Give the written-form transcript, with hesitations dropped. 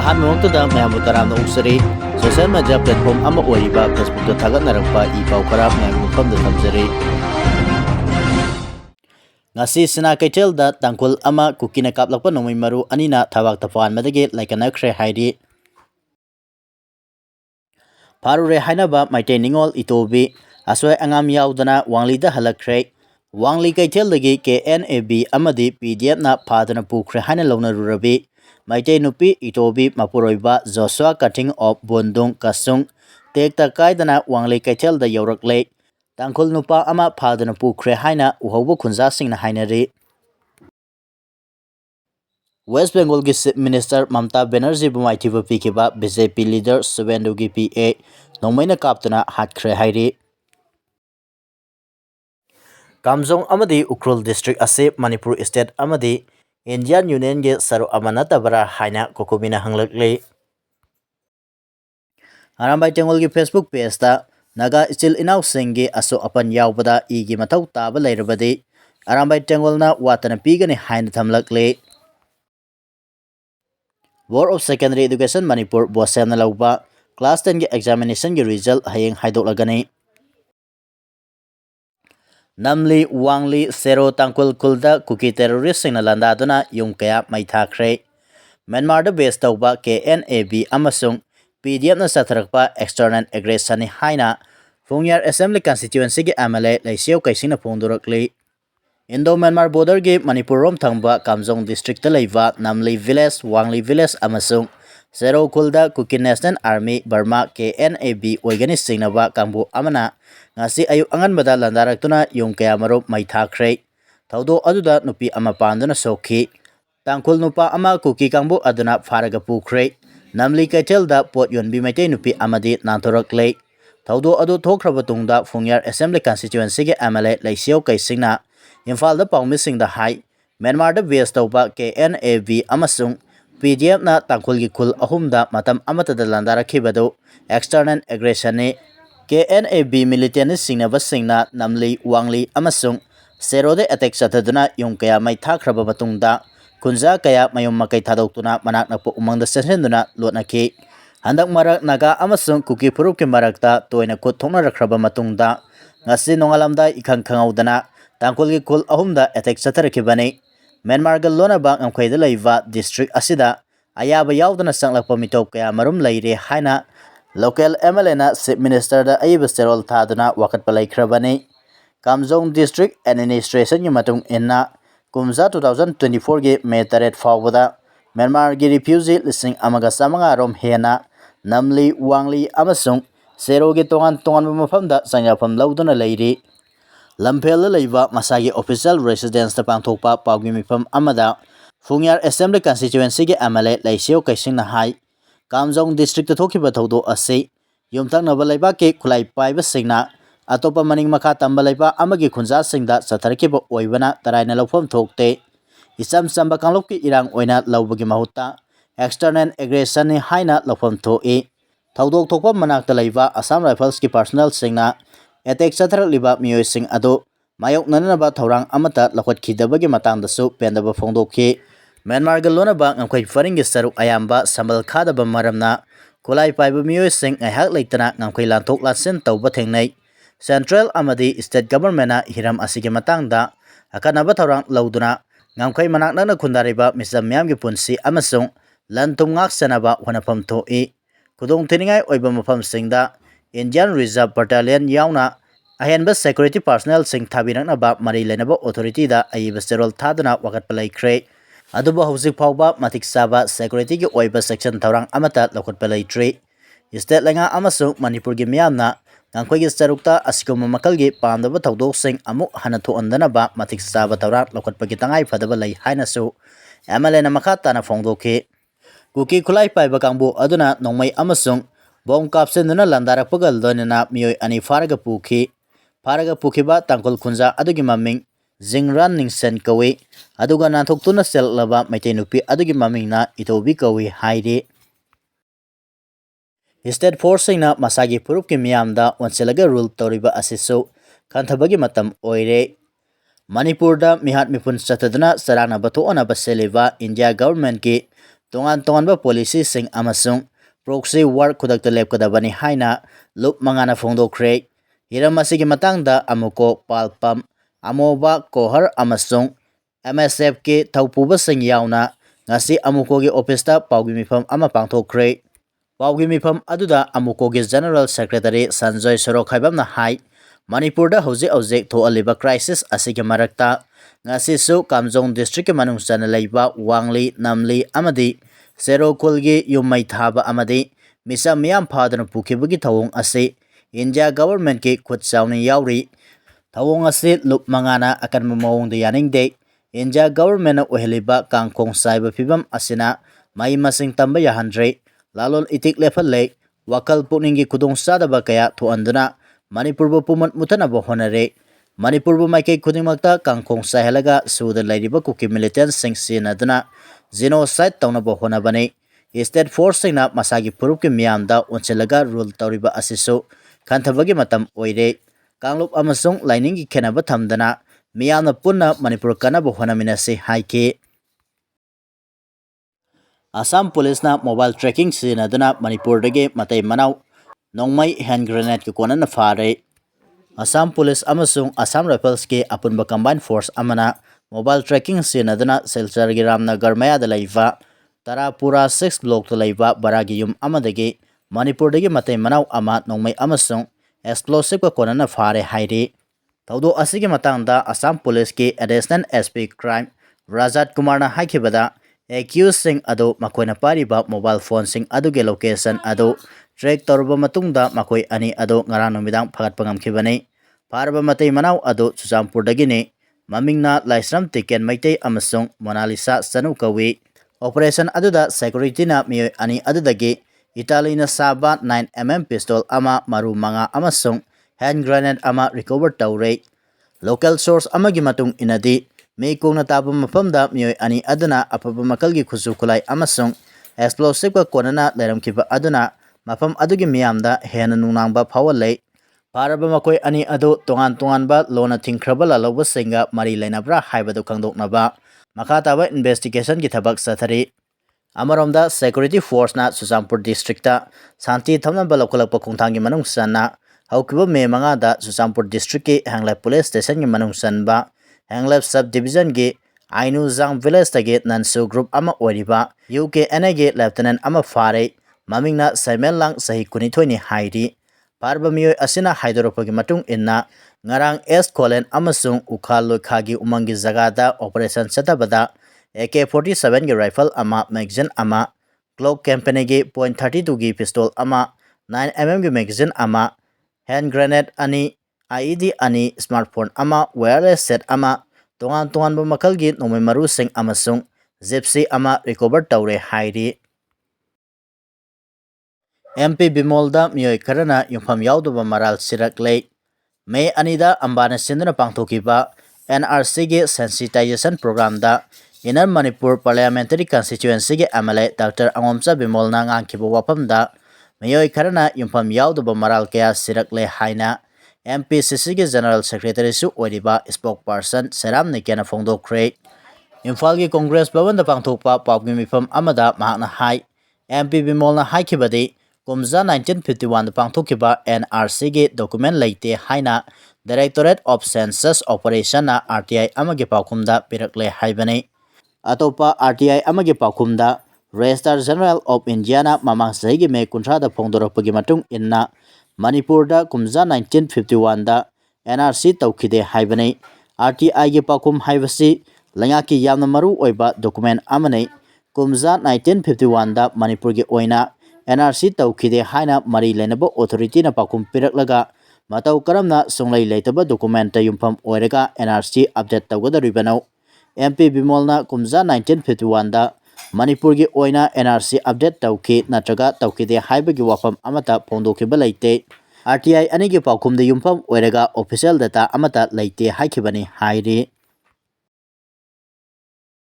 ꯑꯍꯥꯟꯕꯃꯛꯇꯗ ꯃꯌꯥꯝꯕꯨ ꯇꯔꯥꯝꯅ ꯑꯣꯛꯆꯔꯤ social media platform ꯑꯃ ꯑꯣꯏꯔꯤꯕ ꯐꯦꯁꯕꯨꯛꯇ ꯊꯥꯒꯠꯅꯔꯛꯄ ꯏ ꯄꯥꯎ ꯈꯔ ꯃꯌꯥꯝꯒꯤ ꯃꯐꯝꯗ ꯊꯝꯖꯔꯤ ngasi sina kaitel da tangkhul ama kukina kaplakpa nongmai maru anina thabakta panmadagi laikanakhre hairi Parure hainaba maitei ningol itobi asoi angam yaudana wangli da halakre wangli kaitel dagi KNAB amadi PDF na phadana pukre haina lawna rurabi maitei nupi itobi mapuroiba Joshua cutting of bondung kasung tekta kaidana wangli kaitel da yaurakle tangkhul nupa ama phadana pukre haina uhauba khunja singna hainari West Bengal ki Chief Minister Mamta Banerjee bumaithiba pikiba BJP leader Suvendu gi PA nongmaina kaptuna hatkhre hairi Kamjong amadi Ukhrul district ase Manipur state amadi Indian Union ge saru amana tabara haina kokomina hanglakle Arambai Tengol gi Facebook page ta Naga Ichil Inaw Singh aso apan yaubada igi mathau taba leirabadi Arambai Tengol na watana pigani haina thamlakle Board of Secondary Education Manipur Bosem lahouba class 10 ge examination ge result hayeng haidoklagani Namlee wangli sero tangkhul kulda Kuki terrorist singna landaduna yung kaya mai thakhre Myanmar da base tauba KNAB amasung PDF na satharakpa external aggression haina Phungyar Assembly constituency ge MLA laiseu kaisingna phongdorakle Indo Myanmar border ge Manipur rom thangba Kamjong district ta leiba Namlee village Wangli village amasung Zero kulda Kuki National Army Burma KNAB oigani singnaba kangbu amana ngasi ayu angan bada landaraktuna yung kaya marup mai thakhre thaudo aduda nupi ama panduna sokhi tangkhul nupa ama Kuki kangbu aduna pharaga pukre Namlee kaitel da pot yonbi maitei nupi amadi nanthorakle thaudo adu thokhraba tungda Phungyar Assembly constituency ge MLA laiseu kaisingna Imphal da paumishing da hai Myanmar da base tauba KNAB amasung PDF na tangkhul gi khul ahumda matam amata da landarakhibadu external aggression ni KNAB militant singna basingna Namlee wangli amasung serode attack sataduna yung kaya mai thakraba matungda kunja kaya mayum makai thadoktuna manak nakpo umangda sesenduna lotnaki handak marak naga amasung Kuki phurup ke marakta toina khut thongna rakraba matungda ngasi nongalamda ikhang khangaudana tangkhul gi khul ahumda attack satarakhibani Myanmar ga lonaba ngamkhaida leiba district asida ayaba yaudana sanglakpa mitop kaya marum leire haina local MLA na Chief Minister da ayiba serol thaduna wakatpa laikhrabani Kamjong district administration gi matung inna kumza 2024 ge May 3 fawbada Myanmar gi refugee listing amaga samanga rom hena Namlee wangli amasung zero ge tongan mafamda sangyafam lauduna leiri Lamphel leiba masagi official residence ta pangthokpa pawgi mifam amada Phungyar Assembly constituency ge MLA laiseu kaisingna hai Kamjong district ta thokiba thodo ase yumthaknaba leiba ke khulai paiba singna atopa maning makha tamba leiba amagi khunja singda satharkiba oibana taraina lawfam thokte isam samba kanglopki irang oina lawbagi mahutta external aggression ni haina lawfam thoi thodok thokpa manakta leiba Assam Rifles ki personnel singna attack satharliba miyoi sing ado mayok nananaba thorang amata lakhwatkidabagi matangdasu pendaba phongdokhi Myanmar ga lonaba ngamkhai faringi saruk ayamba sambal khadaba maramna khulai paiba miyoi sing ngaihak leitana ngamkhai lanthok lasin tauba thengnai Central amadi state government na hiram asigi matangda akanaba thorang lauduna ngamkhai manakna khundariba misam myam gi punsi amasung lantum ngak sanaba honafam thoi khudong thiningai oiba mafam singda Indian Reserve Battalion yauna ahenba security personnel sing thabiraknaba mari lenaba authority da ayiba serol thaduna wakatpa laikhre aduba hojik phawba matik saba security gi oiba section thorang amata lokhatpa laitri state lenga amasung Manipur gi miyamna ngangkhoi gi sarukta asikoma makalgi pamdaba thodok sing amuk hana thoandanaba matik saba thorang lokhatpa gi tangai phadaba lai hainasu MLA na makha tana phongdokhi Kuki khulai paiba kangbu aduna nongmai amasung bom kapsenduna landarakpaga loinana miyoi ani faraga pukhiba tangkhul khunja adugi maming Jingran Ningsen kawi aduga nanthokhtuna selaklaba maitei nupi adugi mamingna itobi kawi hairi State Force na masagi phurup ki miyamda onchelaga rule toriba asisu kanthabagi matam oire Manipur da mihat mipun sataduna sarana batho ona baseliba India government ki tongan-tonganba policy-sing amasung proxy war khudakta lepkadabani haina lup mangana phongdokhre. Hiram asigi matangda amuko palpam amoba kohar amasung MSF ki thaupuba-sing yauna ngasi amukogi office-ta paugi mifam ama pangthokre. Paugi mifam aduda amukogi General Secretary Sanjoy Sorok haibamna hai Manipurda hojik thoaliba crisis asigi marakta ngasi su Kamjong district manung chana leiba wangli namlee amadi serokul gi yumai thaba amadi misa miyam phadana pukhibugi thawong ase India government ki khut chawni yauri thawong ase lup mangana akan mawong de yaning de India government oheliba kangkhong saiba phibam asina mai masing tamba yahandre lalol itik lefale wakal puningi kudong sadaba kaya thuanduna Manipur bu pumat mutana bo honare Manipur bu maike khudingmakta kangkhong sahelaga suda lairiba Kuki militant sing sinaduna genocide tawna bo honabani state force singna masagi purup ki miyamda onchelaga rule tawriba asisu kanthabagi matam oire kanglup amasung lining ki khenaba thamdana miyamna punna Manipur kana bo honaminasi haike Assam police na mobile tracking sinaduna Manipur dagi matai manau nongmai hand grenade ki konana fare Assam police amasung Assam Rifles ki apunba combined force amana mobile tracking sinaduna Silchar gi Ramnagar maya da laiva Tarapura 6 block to laiva baragi yum amadagi Manipur dagi matai manau ama nongmai amasung explosive ka konana fare hairi Taudo asigi matangda Assam police ki additional SP crime Rajat Kumar na haikibada accused sing ado makoina pariba mobile phone sing ado ge location ado track torba matungda makoi ani ado ngarang numidang phagat pangamkhibani parba matai manau ado Chuchampur dagini mamingna Laisram Tiken Maitei amasung Monalisa Sanu kawi operation aduda security na mi ani adudagi Italy na saba 9mm pistol ama maru manga amasung hand grenade ama recover tawre local source amagi matung inadi Mei kong natapa mafamda miyoy ani aduna apapa makalgi khusu kulai amasung explosive ka konana leramkiba aduna mafam adugi miyamda hena nunangba phawalei paraba makoi ani adu tongan ba lona thingkraba laloba singa mari lainabra haibadu khangdoknaba makha taba investigation ki thabak sathari amaromda security force na Chuchampur district ta santi thamnaba lokalakpa khongthangi manung sanna haukiba me manga da Chuchampur district ki hanglai police station ki manung sanba Hanglep subdivision gi Ainu Zang village tagi Nansu group ama oriba UKNA gi lieutenant ama fare mamingna Simon Lang sahi kunithoi ni hairi parba miyoy asina haidoropagi matung inna ngarang S amasung ukhal lokhagi umangi jagada operation chatabada AK-47 gi rifle ama magazine ama Glock company gi .32 gi pistol ama 9mm gi magazine ama hand grenade ani IED ani smartphone ama wireless set ama tongan ba makalgi nongmai maru sing amasung gypsy ama recover tawre hairi MP Bimolda miyoy karana yumpham yauduba maral sirakle Mei anida ambana sinduna pangthokiba NRC gi sensitization program da Inner Manipur Parliamentary Constituency gi MLA Dr. Angomcha Bimolna ngangkiba wapamda miyoy karana yumpham yauduba maral kaya sirakle haina MPCC के general secretary सु ओरिबा spokesperson सेराम निकेना फोंदोखरे इम्फाल की कांग्रेस भवन द पांगथोकपा पावगी मिफम अमदा महाना हाई MP बिमोलना हाइखिबदि कुमजा 1951 द पांगथोकिबा NRC के डॉक्यूमेंट लेते हाइना डायरेक्टोरेट ऑफ सेंसस ऑपरेशन ना RTI अमगे पाखुमदा पिरकले हाइबने अतोपा RTI अमगे पाखुमदा रजिस्ट्रार जनरल ऑफ इंडिया ना ममांग सही के मे कुंट्रा द फोंदोरपगी मतुंग इन्ना Manipur da kumza 1951 da NRC tawkhide haibane RTI ge pakum haibasi langaki yamna maru oiba document amane kumza 1951 da Manipur ge oina NRC tawkhide haina mari lenaba authority na pakum piraklaga matau karamna songlai leitaba document ta yumpham oiraga NRC update tawgada ribano MP Bimolna kumza 1951 da Manipur gi oina NRC update tawki natraga tawkide haibagi wafam amata phongdokiba leite RTI ani gi pakhum de yumpham oiraga official data amata leite haikibani hairi